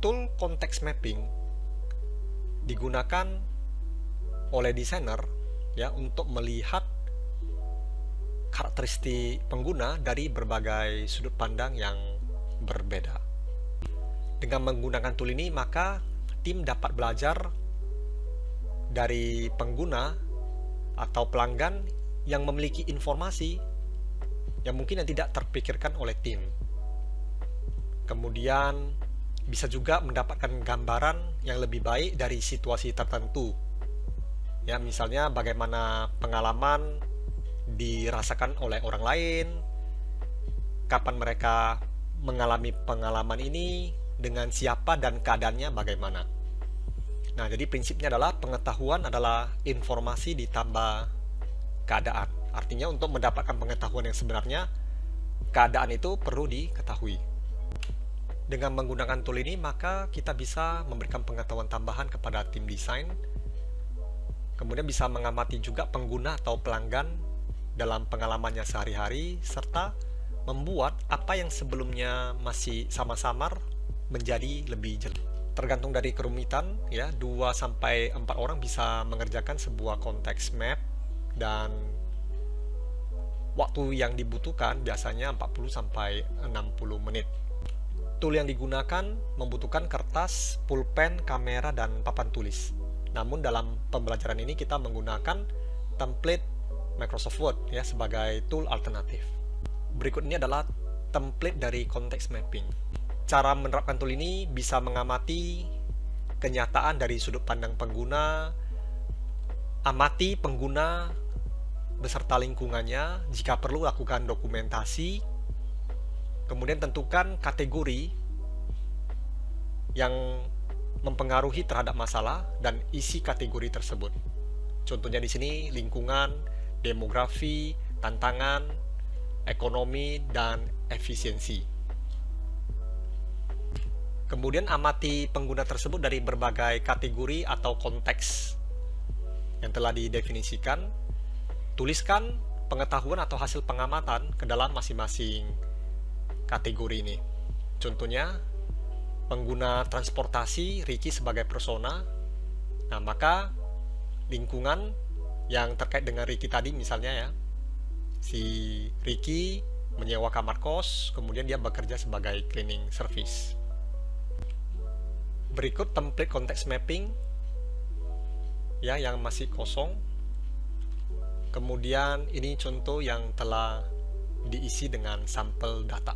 tool context mapping digunakan oleh desainer ya untuk melihat karakteristik pengguna dari berbagai sudut pandang yang berbeda. Dengan menggunakan tool ini, maka tim dapat belajar dari pengguna atau pelanggan yang memiliki informasi yang mungkin tidak terpikirkan oleh tim. Kemudian bisa juga mendapatkan gambaran yang lebih baik dari situasi tertentu. Ya, misalnya bagaimana pengalaman dirasakan oleh orang lain, kapan mereka mengalami pengalaman ini, dengan siapa dan keadaannya bagaimana. Nah, jadi prinsipnya adalah pengetahuan adalah informasi ditambah keadaan. Artinya untuk mendapatkan pengetahuan yang sebenarnya, keadaan itu perlu diketahui. Dengan menggunakan tool ini, maka kita bisa memberikan pengetahuan tambahan kepada tim desain, kemudian bisa mengamati juga pengguna atau pelanggan dalam pengalamannya sehari-hari, serta membuat apa yang sebelumnya masih samar-samar menjadi lebih jelas. Tergantung dari kerumitan, ya, 2-4 orang bisa mengerjakan sebuah konteks map, dan waktu yang dibutuhkan biasanya 40-60 menit. Tool yang digunakan membutuhkan kertas, pulpen, kamera, dan papan tulis. Namun dalam pembelajaran ini kita menggunakan template Microsoft Word ya sebagai tool alternatif. Berikut ini adalah template dari context mapping. Cara menerapkan tool ini bisa mengamati kenyataan dari sudut pandang pengguna, amati pengguna beserta lingkungannya, jika perlu lakukan dokumentasi, kemudian tentukan kategori yang mempengaruhi terhadap masalah dan isi kategori tersebut. Contohnya di sini lingkungan, demografi, tantangan, ekonomi, dan efisiensi. Kemudian amati pengguna tersebut dari berbagai kategori atau konteks yang telah didefinisikan. Tuliskan pengetahuan atau hasil pengamatan ke dalam masing-masing kategori ini. Contohnya, pengguna transportasi Ricky sebagai persona. Nah, maka lingkungan yang terkait dengan Ricky tadi misalnya ya, si Ricky menyewa kamar kos, kemudian dia bekerja sebagai cleaning service. Berikut template context mapping ya yang masih kosong. Kemudian ini contoh yang telah diisi dengan sampel data.